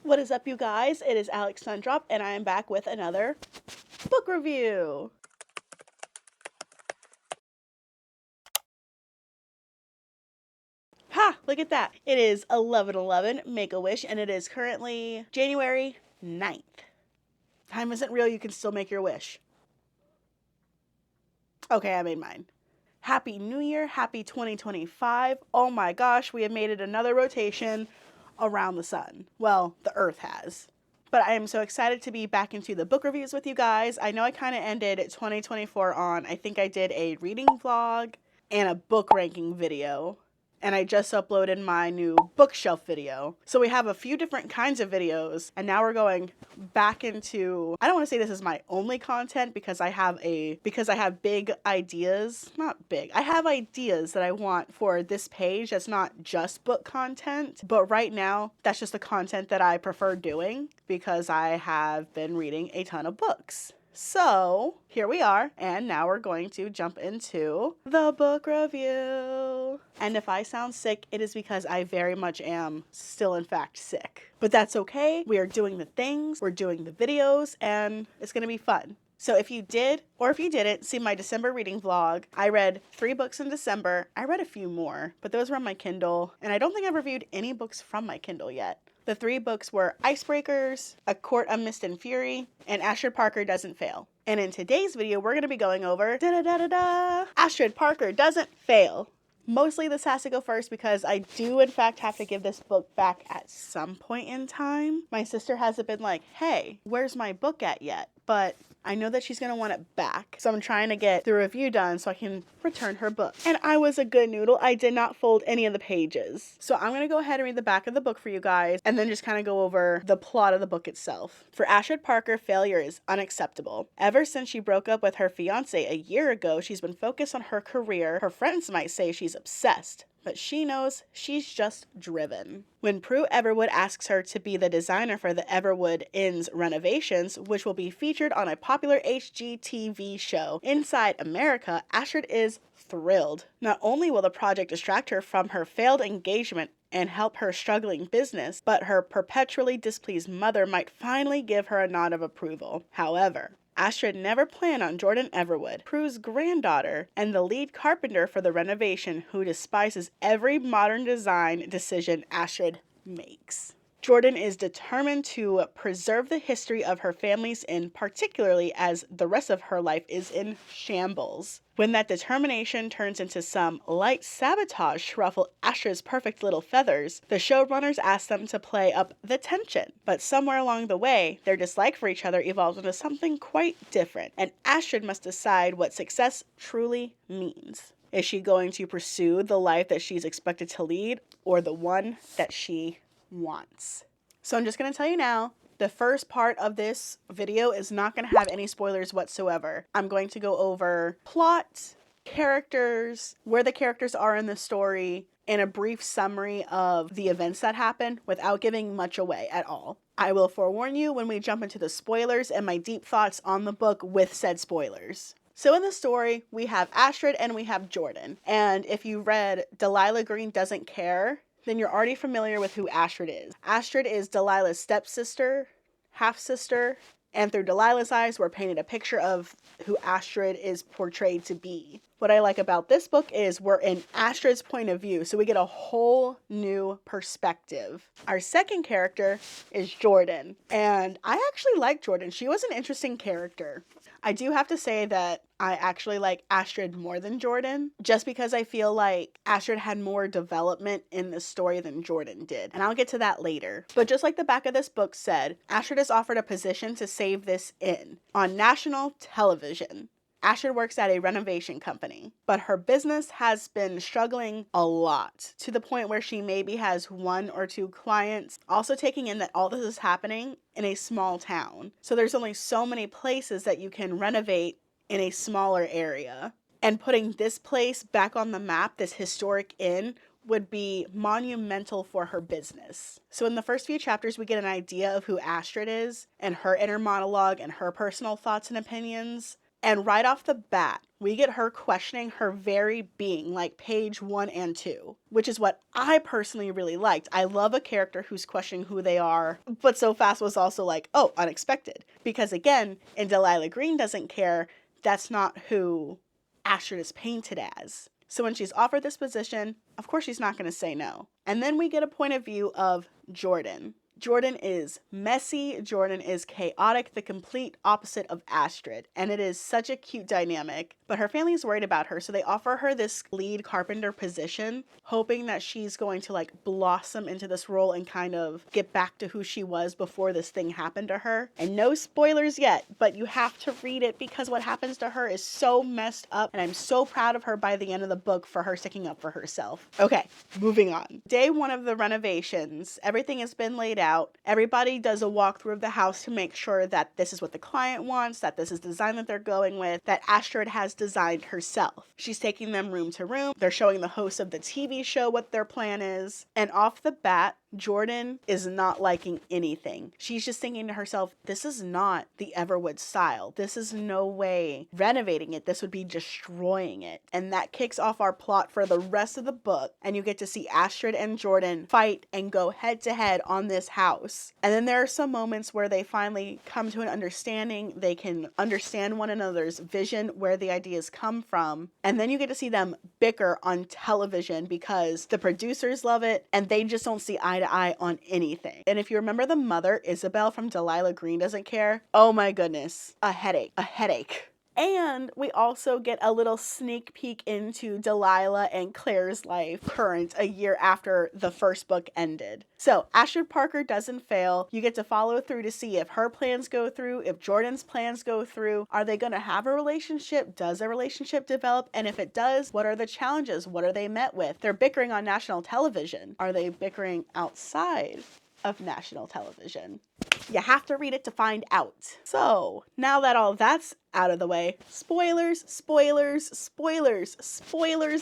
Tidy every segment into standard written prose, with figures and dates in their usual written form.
What is up, you guys? It is Alex Sundrop, and I am back with another book review. Ha! Look at that. It is 11/11, Make-A-Wish, and it is currently January 9th. Time isn't real, you can still make your wish. Okay, I made mine. Happy New Year, happy 2025. Oh my gosh, we have made it another rotation around the sun. Well, the Earth has. But I am so excited to be back into the book reviews with you guys. I know I kind of ended 2024 on, I think I did a reading vlog and a book ranking video. And I just uploaded my new bookshelf video. So we have a few different kinds of videos, and now we're going back into, I don't want to say this is my only content because I have big ideas, not big. I have ideas that I want for this page that's not just book content, but right now that's just the content that I prefer doing because I have been reading a ton of books. So here we are, and now we're going to jump into the book review. And if I sound sick, it is because I very much am still in fact sick. But that's okay. We are doing the things, we're doing the videos, and it's gonna be fun. So if you did, or if you didn't, see my December reading vlog. I read 3 books in December. I read a few more, but those were on my Kindle, and I don't think I've reviewed any books from my Kindle yet. The 3 books were Icebreakers, A Court of Mist and Fury, and Astrid Parker Doesn't Fail. And in today's video, we're going to be going over Astrid Parker Doesn't Fail. Mostly this has to go first because I do in fact have to give this book back at some point in time. My sister hasn't been like, hey, where's my book at yet? But I know that she's going to want it back. So I'm trying to get the review done so I can return her book. And I was a good noodle. I did not fold any of the pages. So I'm going to go ahead and read the back of the book for you guys and then just kind of go over the plot of the book itself. For Astrid Parker, failure is unacceptable. Ever since she broke up with her fiance a year ago, she's been focused on her career. Her friends might say she's obsessed, but she knows she's just driven. When Prue Everwood asks her to be the designer for the Everwood Inn's renovations, which will be featured on a popular HGTV show, Inside America, Astrid is thrilled. Not only will the project distract her from her failed engagement and help her struggling business, but her perpetually displeased mother might finally give her a nod of approval. However, Astrid never planned on Jordan Everwood, Prue's granddaughter, and the lead carpenter for the renovation, who despises every modern design decision Astrid makes. Jordan is determined to preserve the history of her family's inn, particularly as the rest of her life is in shambles. When that determination turns into some light sabotage to ruffle Astrid's perfect little feathers, the showrunners ask them to play up the tension. But somewhere along the way, their dislike for each other evolves into something quite different, and Astrid must decide what success truly means. Is she going to pursue the life that she's expected to lead, or the one that she wants? So I'm just going to tell you now, the first part of this video is not going to have any spoilers whatsoever. I'm going to go over plot, characters, where the characters are in the story, and a brief summary of the events that happen without giving much away at all. I will forewarn you when we jump into the spoilers and my deep thoughts on the book with said spoilers. So in the story, we have Astrid and we have Jordan. And if you read Delilah Green Doesn't Care, then you're already familiar with who Astrid is. Astrid is Delilah's stepsister, half-sister, and through Delilah's eyes, we're painted a picture of who Astrid is portrayed to be. What I like about this book is we're in Astrid's point of view, so we get a whole new perspective. Our second character is Jordan, and I actually like Jordan. She was an interesting character. I do have to say that I actually like Astrid more than Jordan, just because I feel like Astrid had more development in the story than Jordan did, and I'll get to that later. But just like the back of this book said, Astrid is offered a position to save this inn on national television. Astrid works at a renovation company, but her business has been struggling a lot to the point where she maybe has 1 or 2 clients. Also taking in that all this is happening in a small town. So there's only so many places that you can renovate in a smaller area. And putting this place back on the map, this historic inn, would be monumental for her business. So in the first few chapters, we get an idea of who Astrid is and her inner monologue and her personal thoughts and opinions. And right off the bat, we get her questioning her very being, like page 1 and 2, which is what I personally really liked. I love a character who's questioning who they are, but so fast was also like, oh, unexpected. Because again, in Delilah Green Doesn't Care, that's not who Astrid is painted as. So when she's offered this position, of course she's not going to say no. And then we get a point of view of Jordan. Jordan is messy, Jordan is chaotic, the complete opposite of Astrid, and it is such a cute dynamic. But her family is worried about her, so they offer her this lead carpenter position, hoping that she's going to like blossom into this role and kind of get back to who she was before this thing happened to her. And no spoilers yet, but you have to read it because what happens to her is so messed up, and I'm so proud of her by the end of the book for her sticking up for herself. Okay, moving on. Day 1 of the renovations, everything has been laid out. Everybody does a walkthrough of the house to make sure that this is what the client wants, that this is the design that they're going with, that Astrid has designed herself. She's taking them room to room. They're showing the host of the TV show what their plan is. And off the bat, Jordan is not liking anything. She's just thinking to herself, this is not the Everwood style. This is no way renovating it. This would be destroying it. And that kicks off our plot for the rest of the book. And you get to see Astrid and Jordan fight and go head to head on this house. And then there are some moments where they finally come to an understanding. They can understand one another's vision, where the ideas come from. And then you get to see them bicker on television because the producers love it and they just don't see eye to eye on anything. And if you remember the mother, Isabel from Delilah Green Doesn't Care, oh my goodness, a headache. And we also get a little sneak peek into Delilah and Claire's life current a year after the first book ended. So Astrid Parker doesn't fail. You get to follow through to see if her plans go through, if Jordan's plans go through. Are they going to have a relationship? Does a relationship develop? And if it does, what are the challenges? What are they met with? They're bickering on national television. Are they bickering outside of national television? You have to read it to find out. So now that all that's out of the way, spoilers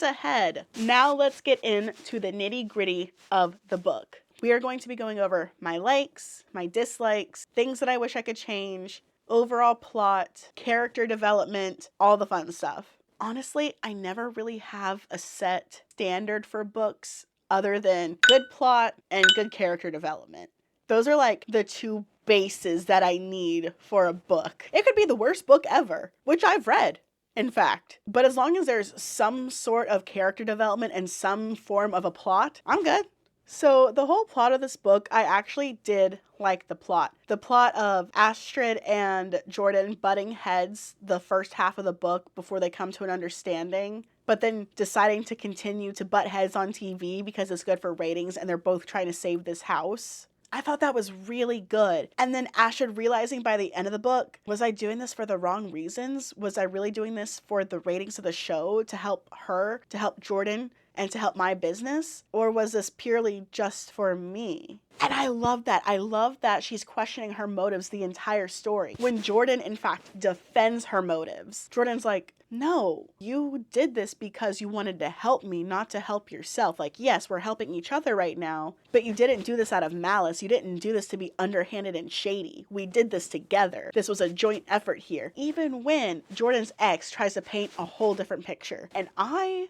ahead. Now let's get into the nitty-gritty of the book. We are going to be going over my likes, my dislikes, things that I wish I could change, overall plot, character development, all the fun stuff. Honestly, I never really have a set standard for books other than good plot and good character development. Those are like the two bases that I need for a book. It could be the worst book ever, which I've read, in fact. But as long as there's some sort of character development and some form of a plot, I'm good. So the whole plot of this book, I actually did like the plot. The plot of Astrid and Jordan butting heads the first half of the book before they come to an understanding, but then deciding to continue to butt heads on TV because it's good for ratings and they're both trying to save this house. I thought that was really good. And then Astrid realizing by the end of the book, was I doing this for the wrong reasons? Was I really doing this for the ratings of the show to help her, to help Jordan, and to help my business? Or was this purely just for me? And I love that. I love that she's questioning her motives the entire story. When Jordan, in fact, defends her motives, Jordan's like, no, you did this because you wanted to help me, not to help yourself. Like, yes, we're helping each other right now, but you didn't do this out of malice. You didn't do this to be underhanded and shady. We did this together. This was a joint effort here. Even when Jordan's ex tries to paint a whole different picture. And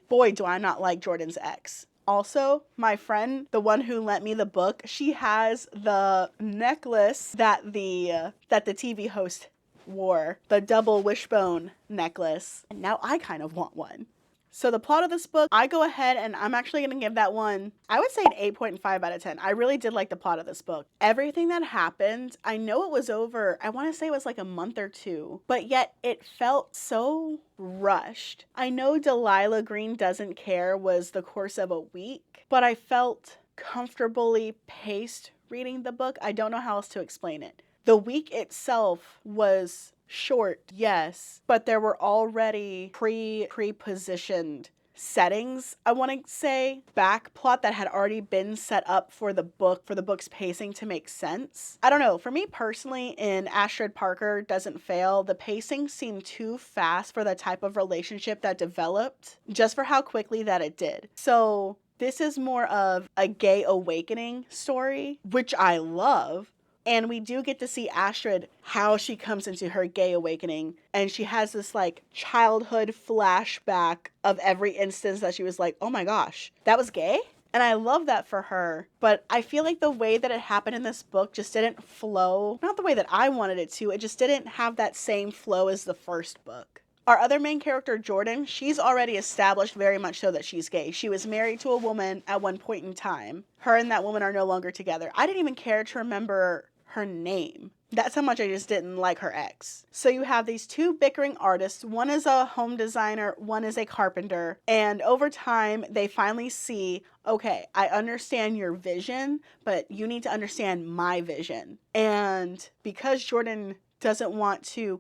boy, do I not like Jordan's ex. Also, my friend, the one who lent me the book, she has the necklace that the TV host wore, the double wishbone necklace. And now I kind of want one. So the plot of this book, I go ahead and I'm actually going to give that one, I would say an 8.5 out of 10. I really did like the plot of this book. Everything that happened, I know it was over, I want to say it was like a month or two, but yet it felt so rushed. I know Delilah Green Doesn't Care was the course of a week, but I felt comfortably paced reading the book. I don't know how else to explain it. The week itself was short, yes, but there were already pre-positioned settings, I want to say, back plot that had already been set up for the book's pacing to make sense. I don't know, for me personally, in Astrid Parker Doesn't Fail, the pacing seemed too fast for the type of relationship that developed, just for how quickly that it did. So this is more of a gay awakening story, which I love, And we do get to see Astrid, how she comes into her gay awakening. And she has this like childhood flashback of every instance that she was like, oh my gosh, that was gay? And I love that for her. But I feel like the way that it happened in this book just didn't flow. Not the way that I wanted it to. It just didn't have that same flow as the first book. Our other main character, Jordan, she's already established very much so that she's gay. She was married to a woman at one point in time. Her and that woman are no longer together. I didn't even care to remember her name. That's how much I just didn't like her ex. So you have these two bickering artists. One is a home designer, one is a carpenter. And over time, they finally see, okay, I understand your vision, but you need to understand my vision. And because Jordan doesn't want to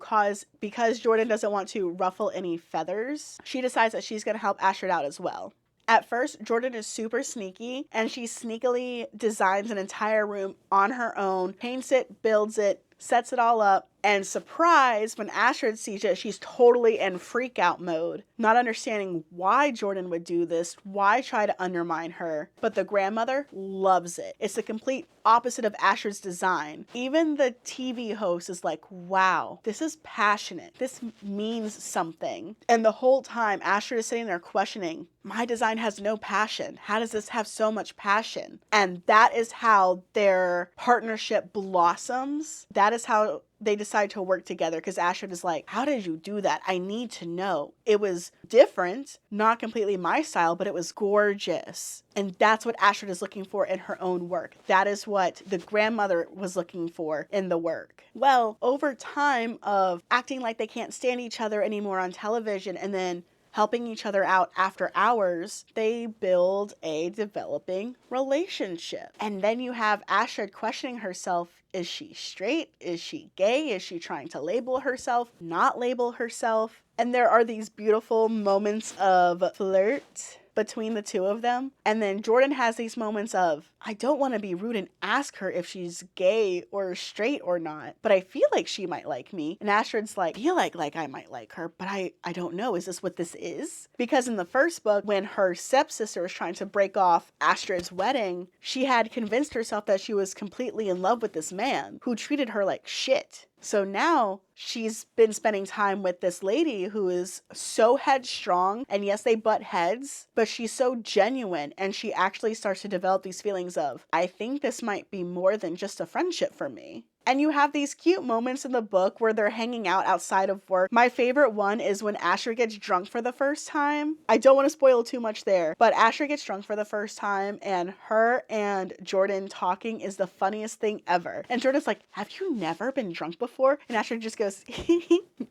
ruffle any feathers, she decides that she's going to help Astrid out as well. At first, Jordan is super sneaky, and she sneakily designs an entire room on her own, paints it, builds it, sets it all up, and surprise, when Astrid sees it, she's totally in freak out mode, not understanding why Jordan would do this, why try to undermine her. But the grandmother loves it. It's the complete opposite of Astrid's design. Even the TV host is like, wow, this is passionate. This means something. And the whole time, Astrid is sitting there questioning, my design has no passion. How does this have so much passion? And that is how their partnership blossoms. That is how they decide to work together, because Astrid is like, how did you do that? I need to know. It was different, not completely my style, but it was gorgeous. And that's what Astrid is looking for in her own work. That is what the grandmother was looking for in the work. Well, over time of acting like they can't stand each other anymore on television and then helping each other out after hours, they build a developing relationship. And then you have Astrid questioning herself, is she straight? Is she gay? Is she trying to label herself? Not label herself? And there are these beautiful moments of flirt between the two of them. And then Jordan has these moments of, I don't want to be rude and ask her if she's gay or straight or not, but I feel like she might like me. And Astrid's like, I feel like I might like her, but I don't know. Is this what this is? Because in the first book, when her stepsister was trying to break off Astrid's wedding, she had convinced herself that she was completely in love with this man who treated her like shit. So now she's been spending time with this lady who is so headstrong, and yes, they butt heads, but she's so genuine, and she actually starts to develop these feelings of, I think this might be more than just a friendship for me. And you have these cute moments in the book where they're hanging out outside of work. My favorite one is when Astrid gets drunk for the first time. I don't want to spoil too much there, but Astrid gets drunk for the first time, and her and Jordan talking is the funniest thing ever. And Jordan's like, have you never been drunk before? And Astrid just goes,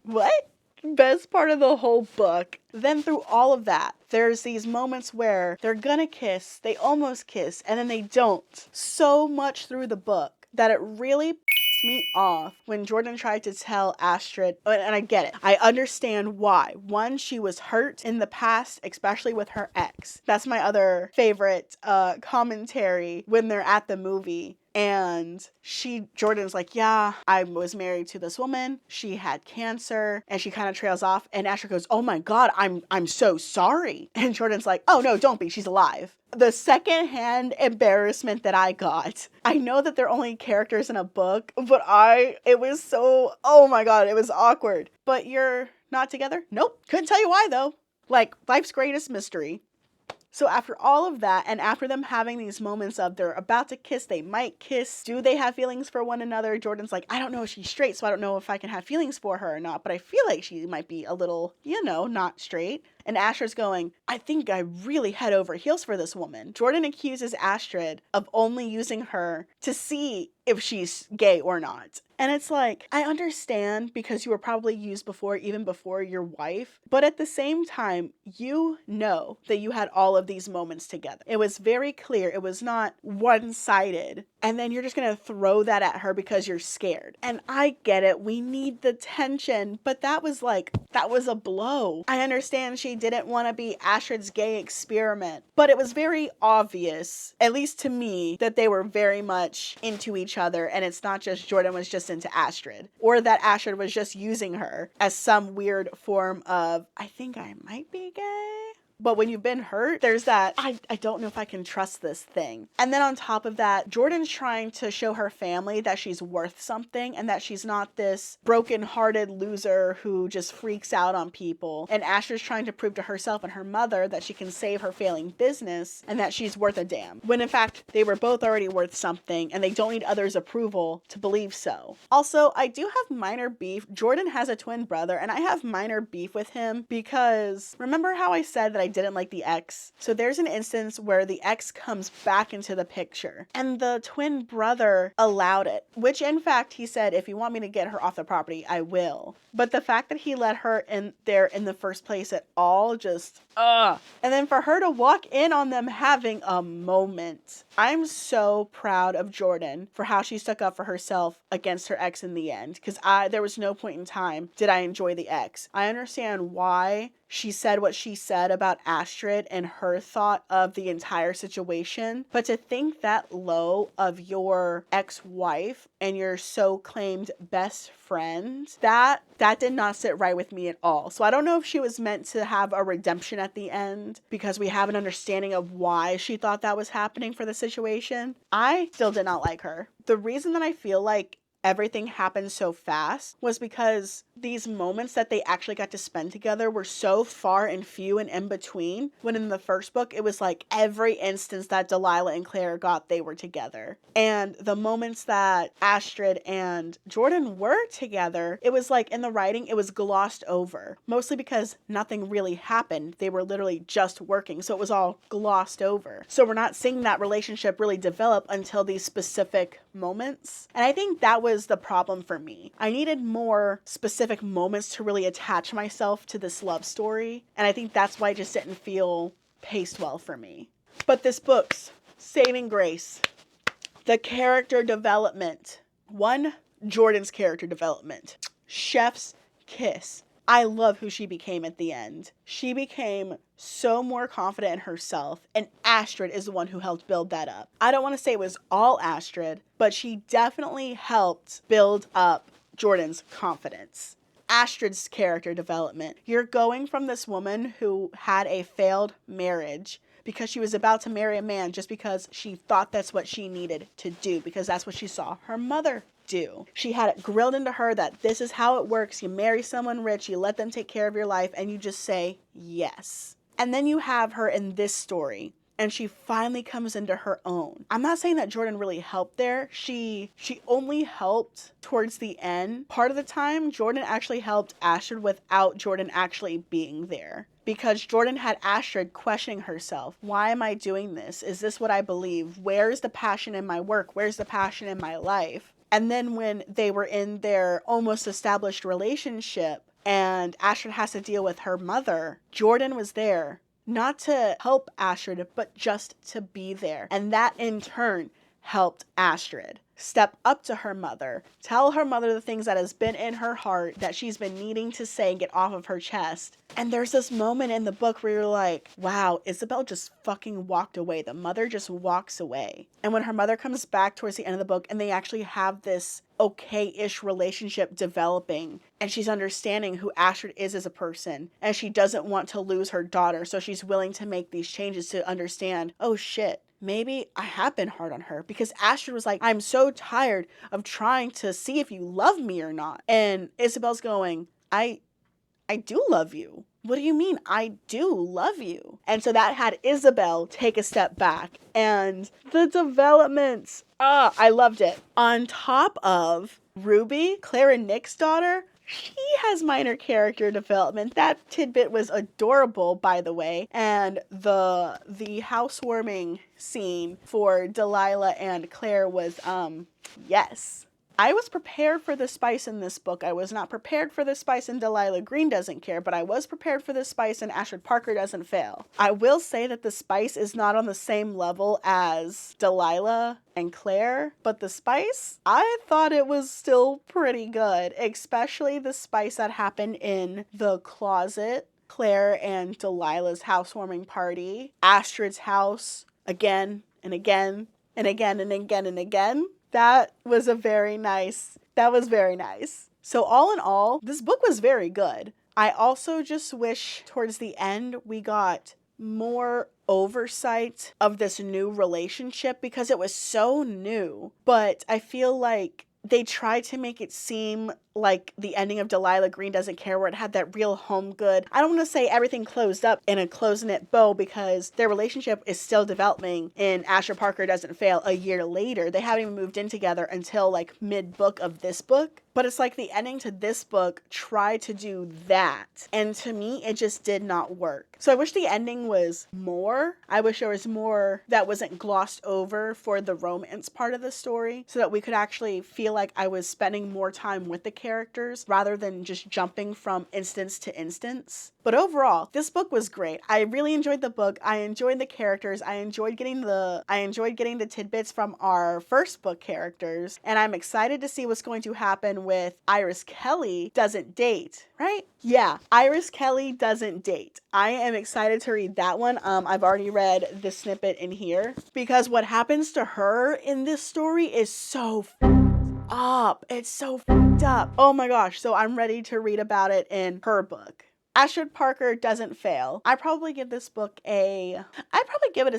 what? Best part of the whole book. Then through all of that, there's these moments where they're gonna kiss, they almost kiss, and then they don't. So much through the book that it really pissed me off when Jordan tried to tell Astrid, and I get it. I understand why. One, she was hurt in the past, especially with her ex. That's my other favorite commentary when they're at the movie. And Jordan's like, yeah, I was married to this woman. She had cancer, and she kind of trails off. And Astrid goes, oh my God, I'm so sorry. And Jordan's like, oh no, don't be. She's alive. The secondhand embarrassment that I got. I know that they're only characters in a book, but it was so, oh my God, it was awkward. But you're not together? Nope. Couldn't tell you why though. Like, life's greatest mystery. So after all of that, and after them having these moments of they're about to kiss, they might kiss, do they have feelings for one another? Jordan's like, I don't know if she's straight, so I don't know if I can have feelings for her or not, but I feel like she might be a little, not straight. And Astrid's going, I think I really head over heels for this woman. Jordan accuses Astrid of only using her to see if she's gay or not. And it's like, I understand because you were probably used before, even before your wife. But at the same time, you know that you had all of these moments together. It was very clear. It was not one-sided. And then you're just going to throw that at her because you're scared. And I get it. We need the tension. But that was a blow. I understand she didn't want to be Astrid's gay experiment. But it was very obvious, at least to me, that they were very much into each other. And it's not just Jordan was just into Astrid. Or that Astrid was just using her as some weird form of, I think I might be gay. But when you've been hurt, there's that, I don't know if I can trust this thing. And then on top of that, Jordan's trying to show her family that she's worth something and that she's not this broken-hearted loser who just freaks out on people. And Astrid's trying to prove to herself and her mother that she can save her failing business and that she's worth a damn. When in fact, they were both already worth something and they don't need others' approval to believe so. Also, I do have minor beef. Jordan has a twin brother and I have minor beef with him because remember how I said that I didn't like the ex? So there's an instance where the ex comes back into the picture and the twin brother allowed it, which in fact he said, if you want me to get her off the property, I will. But the fact that he let her in there in the first place at all, just and then for her to walk in on them having a moment. I'm so proud of Jordan for how she stuck up for herself against her ex in the end, because there was no point in time did I enjoy the ex. I understand why she said what she said about Astrid and her thought of the entire situation, but to think that low of your ex-wife and your so-claimed best friend, that did not sit right with me at all. So I don't know if she was meant to have a redemption at the end because we have an understanding of why she thought that was happening for the situation. I still did not like her. The reason that I feel like everything happened so fast was because these moments that they actually got to spend together were so far and few and in between, when in the first book it was like every instance that Delilah and Claire got, they were together. And the moments that Astrid and Jordan were together, it was like in the writing it was glossed over, mostly because nothing really happened. They were literally just working, so it was all glossed over. So we're not seeing that relationship really develop until these specific moments. And I think that was the problem for me. I needed more specific moments to really attach myself to this love story, and I think that's why it just didn't feel paced well for me. But this book's saving grace, the character development. One, Jordan's character development. Chef's kiss. I love who she became at the end. She became so more confident in herself, and Astrid is the one who helped build that up. I don't want to say it was all Astrid, but she definitely helped build up Jordan's confidence. Astrid's character development. You're going from this woman who had a failed marriage because she was about to marry a man just because she thought that's what she needed to do, because that's what she saw her mother do. She had it grilled into her that this is how it works. You marry someone rich, you let them take care of your life, and you just say yes. And then you have her in this story, and she finally comes into her own. I'm not saying that Jordan really helped there. She only helped towards the end. Part of the time, Jordan actually helped Astrid without Jordan actually being there, because Jordan had Astrid questioning herself. Why am I doing this? Is this what I believe? Where's the passion in my work? Where's the passion in my life? And then when they were in their almost established relationship and Astrid has to deal with her mother, Jordan was there, not to help Astrid, but just to be there. And that in turn helped Astrid step up to her mother, tell her mother the things that has been in her heart that she's been needing to say and get off of her chest. And there's this moment in the book where you're like, wow, Isabel just fucking walked away. The mother just walks away. And when her mother comes back towards the end of the book and they actually have this okay-ish relationship developing, and she's understanding who Astrid is as a person, and she doesn't want to lose her daughter, so she's willing to make these changes to understand, oh shit, maybe I have been hard on her, because Astrid was like, I'm so tired of trying to see if you love me or not. And Isabel's going, I do love you. What do you mean? I do love you. And so that had Isabel take a step back. And the developments, I loved it. On top of Ruby, Claire and Nick's daughter, she has minor character development. That tidbit was adorable, by the way. And the housewarming scene for Delilah and Claire was, yes. I was prepared for the spice in this book. I was not prepared for the spice in Delilah Green Doesn't Care, but I was prepared for the spice in Astrid Parker Doesn't Fail. I will say that the spice is not on the same level as Delilah and Claire, but the spice, I thought it was still pretty good, especially the spice that happened in the closet, Claire and Delilah's housewarming party, Astrid's house, again and again and again and again and again. That was very nice. So all in all, this book was very good. I also just wish towards the end we got more oversight of this new relationship because it was so new. But I feel like they tried to make it seem like the ending of Delilah Green Doesn't Care, where it had that real home good. I don't want to say everything closed up in a close-knit bow because their relationship is still developing in Astrid Parker Doesn't Fail a year later. They haven't even moved in together until like mid-book of this book. But it's like the ending to this book tried to do that. And to me, it just did not work. So I wish the ending was more. I wish there was more that wasn't glossed over for the romance part of the story so that we could actually feel like I was spending more time with the characters rather than just jumping from instance to instance. But overall, this book was great. I really enjoyed the book. I enjoyed the characters. I enjoyed getting the tidbits from our first book characters. And I'm excited to see what's going to happen with Iris Kelly Doesn't Date, right? Yeah, Iris Kelly Doesn't Date. I am excited to read that one. I've already read the snippet in here because what happens to her in this story is so up. It's so up. Oh my gosh. So I'm ready to read about it in her book. Astrid Parker Doesn't Fail. I'd probably give it a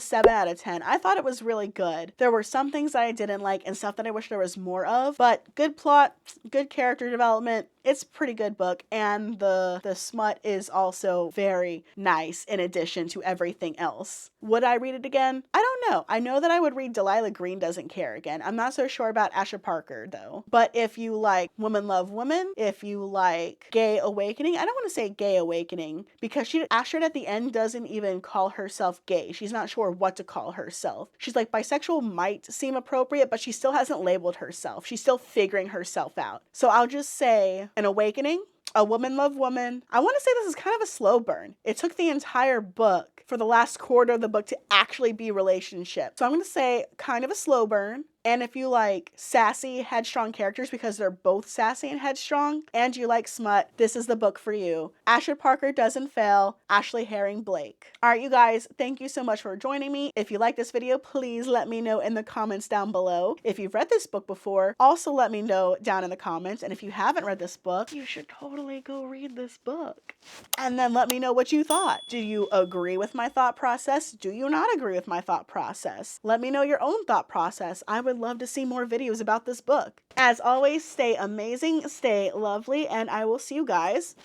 7 out of 10. I thought it was really good. There were some things that I didn't like and stuff that I wish there was more of, but good plot, good character development. It's a pretty good book, and the smut is also very nice in addition to everything else. Would I read it again? I don't know. I know that I would read Delilah Green Doesn't Care again. I'm not so sure about Astrid Parker though. But if you like Woman Love Woman, if you like Gay Awakening, I don't want to say Gay Awakening because Astrid at the end doesn't even call herself gay. She's not sure what to call herself. She's like, bisexual might seem appropriate, but she still hasn't labeled herself. She's still figuring herself out. So I'll just say An Awakening, A Woman Love Woman. I want to say this is kind of a slow burn. It took the entire book for the last quarter of the book to actually be relationship. So I'm going to say kind of a slow burn. And if you like sassy, headstrong characters because they're both sassy and headstrong, and you like smut, this is the book for you. Astrid Parker Doesn't Fail, Ashley Herring Blake. All right, you guys, thank you so much for joining me. If you like this video, please let me know in the comments down below. If you've read this book before, also let me know down in the comments. And if you haven't read this book, you should totally go read this book. And then let me know what you thought. Do you agree with my thought process? Do you not agree with my thought process? Let me know your own thought process. I would love to see more videos about this book. As always, stay amazing, stay lovely, and I will see you guys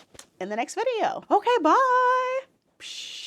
in the next video. Okay, bye. Psh.